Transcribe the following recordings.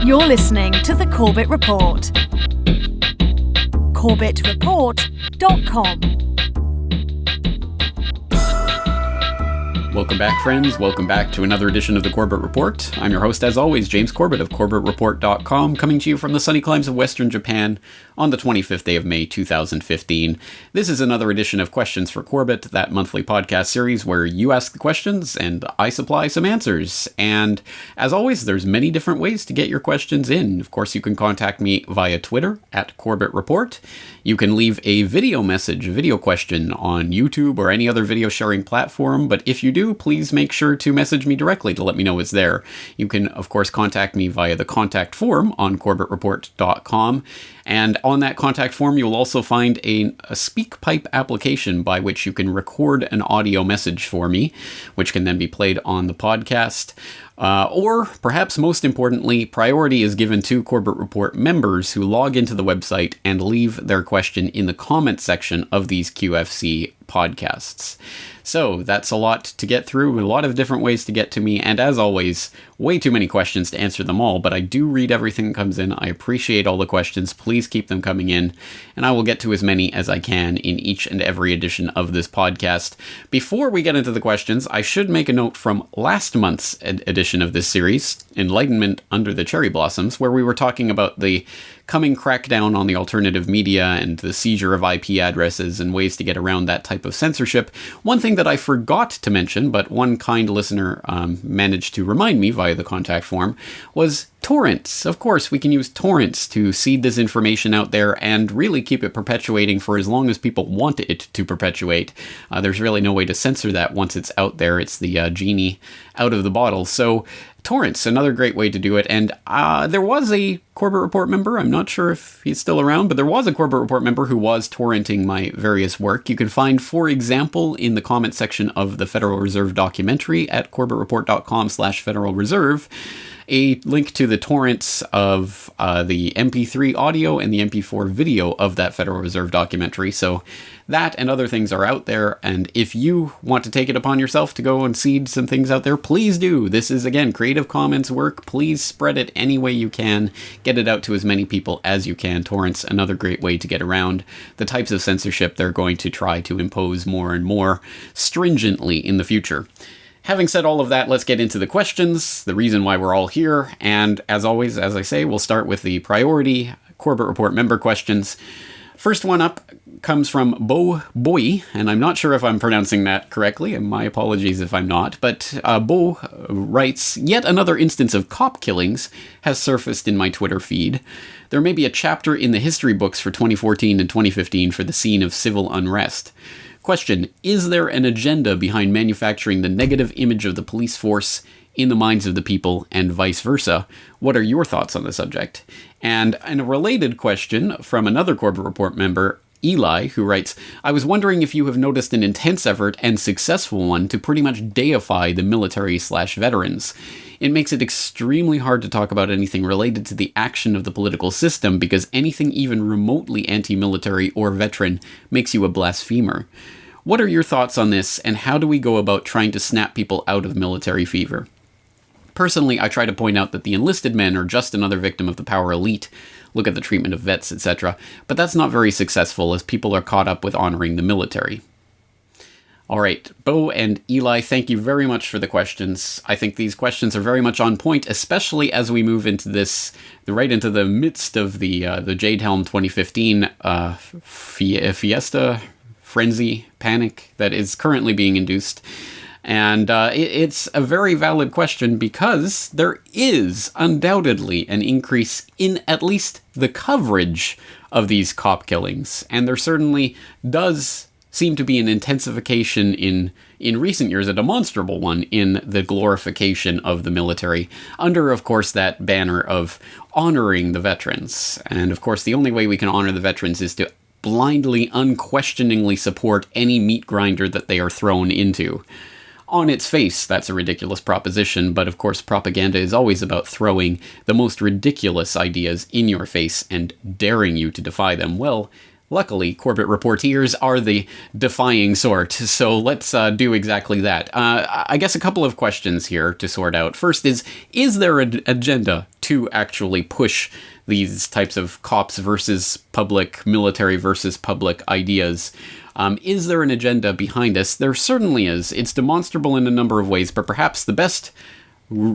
You're listening to The Corbett Report. CorbettReport.com. Welcome back, friends. Welcome back to another edition of the Corbett Report. I'm your host, as always, James Corbett of CorbettReport.com, coming to you from the sunny climes of Western Japan on the 25th day of May, 2015. This is another edition of Questions for Corbett, that monthly podcast series where you ask the questions and I supply some answers. And as always, there's many different ways to get your questions in. Of course, you can contact me via Twitter at Corbett Report. You can leave a video message, a video question on YouTube or any other video sharing platform. But if you do, please make sure to message me directly to let me know it's there. You can, of course, contact me via the contact form on CorbettReport.com. And on that contact form, you'll also find a SpeakPipe application by which you can record an audio message for me, which can then be played on the podcast. Or, perhaps most importantly, priority is given to Corbett Report members who log into the website and leave their question in the comment section of these QFC podcasts. So, that's a lot to get through, a lot of different ways to get to me, and as always, way too many questions to answer them all, but I do read everything that comes in. I appreciate all the questions. Please keep them coming in, and I will get to as many as I can in each and every edition of this podcast. Before we get into the questions, I should make a note from last month's edition of this series, Enlightenment Under the Cherry Blossoms, where we were talking about the coming crackdown on the alternative media and the seizure of IP addresses and ways to get around that type of censorship. One thing that I forgot to mention, but one kind listener managed to remind me via the contact form, was torrents. Of course, we can use torrents to seed this information out there and really keep it perpetuating for as long as people want it to perpetuate. There's really no way to censor that once it's out there. It's the genie out of the bottle. So torrents, another great way to do it. And there was a Corbett Report member, I'm not sure if he's still around, but there was a Corbett Report member who was torrenting my various work. You can find, for example, in the comment section of the Federal Reserve documentary at CorbettReport.com/Federal Reserve, a link to the torrents of the MP3 audio and the MP4 video of that Federal Reserve documentary. So that and other things are out there, and if you want to take it upon yourself to go and seed some things out there, please do. This is, again, Creative Commons work. Please spread it any way you can. Get it out to as many people as you can. Torrents, another great way to get around the types of censorship they're going to try to impose more and more stringently in the future. Having said all of that, let's get into the questions, the reason why we're all here, and as always, as I say, we'll start with the priority Corbett Report member questions. First one up comes from Bo Boy, and I'm not sure if I'm pronouncing that correctly, and my apologies if I'm not, but Bo writes, "Yet another instance of cop killings has surfaced in my Twitter feed. There may be a chapter in the history books for 2014 and 2015 for the scene of civil unrest. Question, is there an agenda behind manufacturing the negative image of the police force in the minds of the people and vice versa? What are your thoughts on the subject?" And a related question from another Corbett Report member, Eli, who writes, "I was wondering if you have noticed an intense effort and successful one to pretty much deify the military/veterans. It makes it extremely hard to talk about anything related to the action of the political system because anything even remotely anti-military or veteran makes you a blasphemer. What are your thoughts on this, and how do we go about trying to snap people out of military fever? Personally, I try to point out that the enlisted men are just another victim of the power elite. Look at the treatment of vets, etc. But that's not very successful as people are caught up with honoring the military." All right, Bo and Eli, thank you very much for the questions. I think these questions are very much on point, especially as we move into this, right into the midst of the Jade Helm 2015 fiesta, frenzy, panic that is currently being induced. And it's a very valid question because there is undoubtedly an increase in at least the coverage of these cop killings. And there certainly does seem to be an intensification in recent years, a demonstrable one, in the glorification of the military, under, of course, that banner of honoring the veterans. And, of course, the only way we can honor the veterans is to blindly, unquestioningly support any meat grinder that they are thrown into. On its face, that's a ridiculous proposition, but of course propaganda is always about throwing the most ridiculous ideas in your face and daring you to defy them. Well, Luckily, Corbett Reporteers are the defying sort, so let's do exactly that. I guess a couple of questions here to sort out. First is there an agenda to actually push these types of cops versus public, military versus public ideas? Is there an agenda behind this? There certainly is. It's demonstrable in a number of ways, but perhaps the best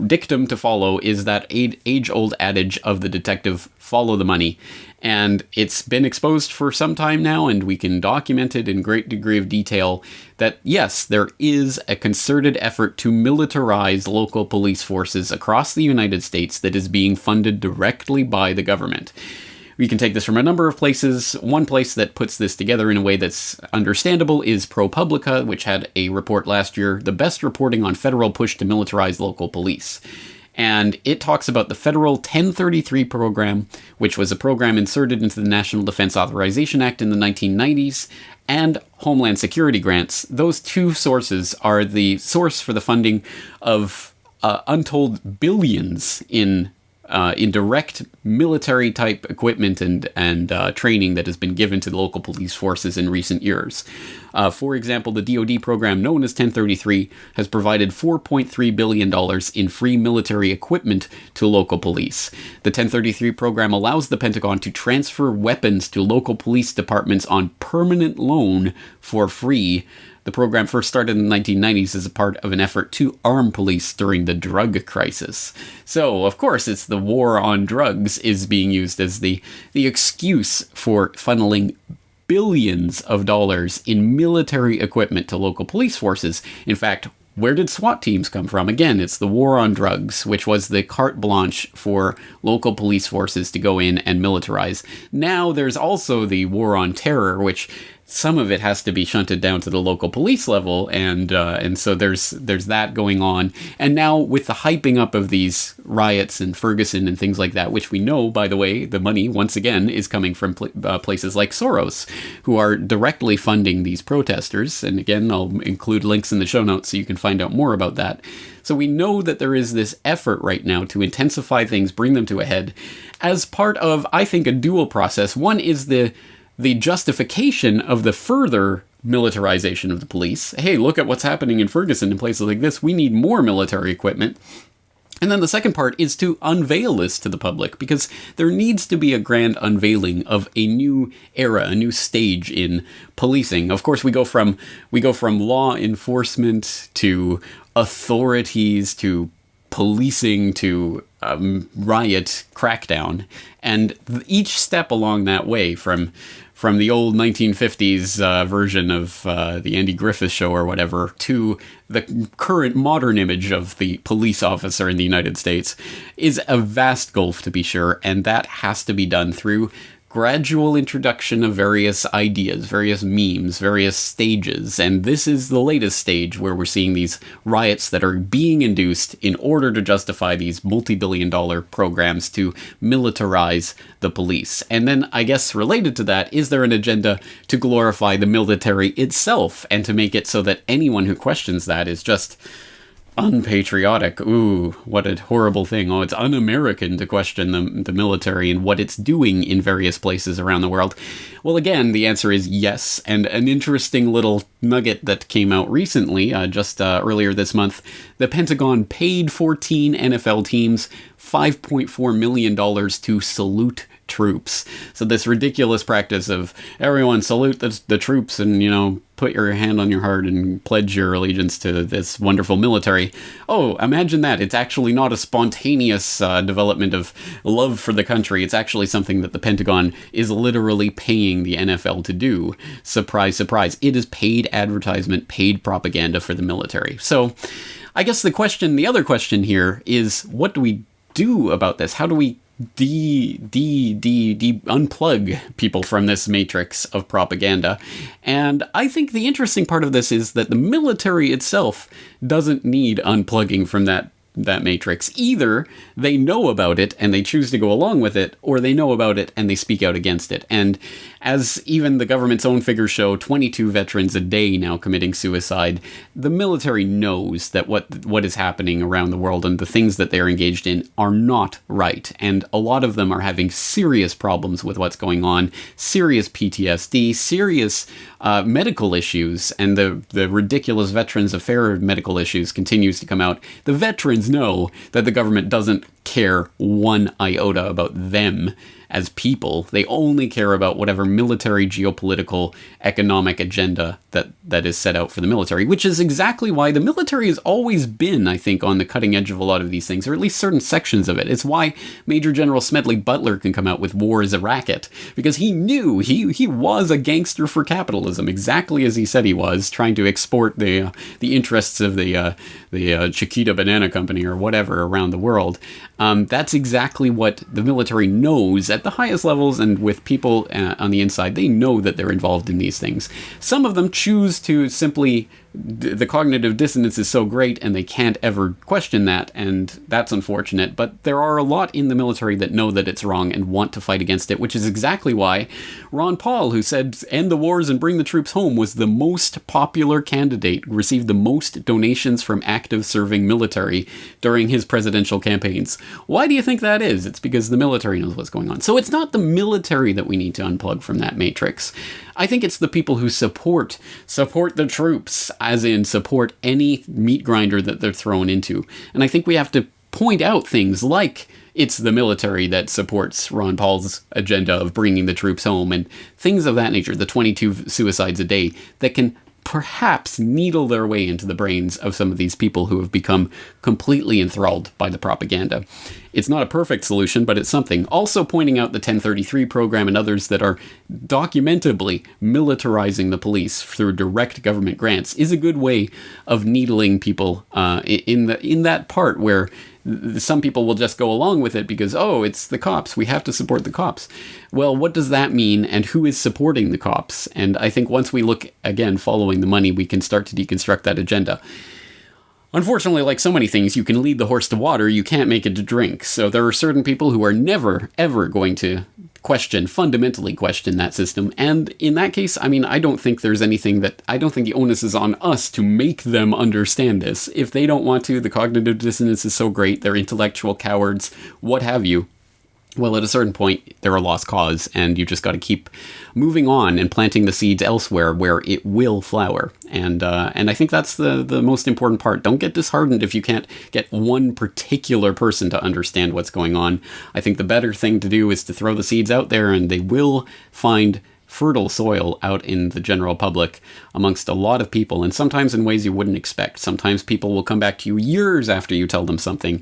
dictum to follow is that age-old adage of the detective, follow the money. And it's been exposed for some time now, and we can document it in great degree of detail that, yes, there is a concerted effort to militarize local police forces across the United States that is being funded directly by the government. We can take this from a number of places. One place that puts this together in a way that's understandable is ProPublica, which had a report last year, the best reporting on federal push to militarize local police. And it talks about the federal 1033 program, which was a program inserted into the National Defense Authorization Act in the 1990s, and Homeland Security grants. Those two sources are the source for the funding of untold billions in direct military-type equipment and training that has been given to the local police forces in recent years. For example, the DoD program known as 1033 has provided $4.3 billion in free military equipment to local police. The 1033 program allows the Pentagon to transfer weapons to local police departments on permanent loan for free. The program first started in the 1990s as a part of an effort to arm police during the drug crisis. So, of course, it's the war on drugs is being used as the excuse for funneling billions of dollars in military equipment to local police forces. In fact, where did SWAT teams come from? Again, it's the war on drugs, which was the carte blanche for local police forces to go in and militarize. Now there's also the war on terror, which some of it has to be shunted down to the local police level, and so there's that going on. And now with the hyping up of these riots in Ferguson and things like that, which we know, by the way, the money, once again, is coming from places like Soros, who are directly funding these protesters. And again, I'll include links in the show notes so you can find out more about that. So we know that there is this effort right now to intensify things, bring them to a head, as part of, I think, a dual process. One is the justification of the further militarization of the police. Hey, look at what's happening in Ferguson and places like this. We need more military equipment. And then the second part is to unveil this to the public, because there needs to be a grand unveiling of a new era, a new stage in policing. Of course, we go from law enforcement to authorities to policing to riot crackdown, and each step along that way, from the old 1950s version of the Andy Griffith Show or whatever, to the current modern image of the police officer in the United States, is a vast gulf, to be sure, and that has to be done through gradual introduction of various ideas, various memes, various stages, and this is the latest stage where we're seeing these riots that are being induced in order to justify these multi-billion-dollar programs to militarize the police. And then, I guess related to that, is there an agenda to glorify the military itself and to make it so that anyone who questions that is just unpatriotic? Ooh, what a horrible thing. Oh, it's un-American to question the military and what it's doing in various places around the world. Well, again, the answer is yes. And an interesting little nugget that came out recently, just earlier this month, the Pentagon paid 14 NFL teams $5.4 million to salute troops. So this ridiculous practice of everyone salute the troops and, put your hand on your heart and pledge your allegiance to this wonderful military. Oh, imagine that. It's actually not a spontaneous development of love for the country. It's actually something that the Pentagon is literally paying the NFL to do. Surprise, surprise. It is paid advertisement, paid propaganda for the military. So I guess the other question here is, what do we do about this? How do we unplug people from this matrix of propaganda? And I think the interesting part of this is that the military itself doesn't need unplugging from that that matrix. Either they know about it and they choose to go along with it, or they know about it and they speak out against it. And as even the government's own figures show, 22 veterans a day now committing suicide. The military knows that what is happening around the world and the things that they're engaged in are not right. And a lot of them are having serious problems with what's going on, serious PTSD, serious medical issues, and the ridiculous Veterans Affairs medical issues continues to come out. The veterans know that the government doesn't care one iota about them as people. They only care about whatever military, geopolitical, economic agenda that is set out for the military, which is exactly why the military has always been, I think, on the cutting edge of a lot of these things, or at least certain sections of it. It's why Major General Smedley Butler can come out with War is a Racket, because he knew he was a gangster for capitalism, exactly as he said he was, trying to export the interests of the Chiquita Banana Company or whatever around the world. That's exactly what the military knows at the highest levels, and with people on the inside, they know that they're involved in these things. Some of them choose to simply, the cognitive dissonance is so great and they can't ever question that, and that's unfortunate. But there are a lot in the military that know that it's wrong and want to fight against it, which is exactly why Ron Paul, who said end the wars and bring the troops home, was the most popular candidate, received the most donations from active serving military during his presidential campaigns. Why do you think that is? It's because the military knows what's going on. So it's not the military that we need to unplug from that matrix. I think it's the people who support the troops, as in support any meat grinder that they're thrown into. And I think we have to point out things like it's the military that supports Ron Paul's agenda of bringing the troops home and things of that nature, the 22 suicides a day, that can perhaps needle their way into the brains of some of these people who have become completely enthralled by the propaganda. It's not a perfect solution, but it's something. Also pointing out the 1033 program and others that are documentably militarizing the police through direct government grants is a good way of needling people in that part where some people will just go along with it because, oh, it's the cops, we have to support the cops. Well, what does that mean, and who is supporting the cops? And I think once we look, again, following the money, we can start to deconstruct that agenda. Unfortunately, like so many things, you can lead the horse to water, you can't make it to drink. So there are certain people who are never, ever going to fundamentally question that system. And in that case, I mean, I don't think the onus is on us to make them understand this. If they don't want to, the cognitive dissonance is so great, they're intellectual cowards, what have you. Well, at a certain point, they're a lost cause, and you just got to keep moving on and planting the seeds elsewhere where it will flower. And I think that's the most important part. Don't get disheartened if you can't get one particular person to understand what's going on. I think the better thing to do is to throw the seeds out there, and they will find fertile soil out in the general public amongst a lot of people, and sometimes in ways you wouldn't expect. Sometimes people will come back to you years after you tell them something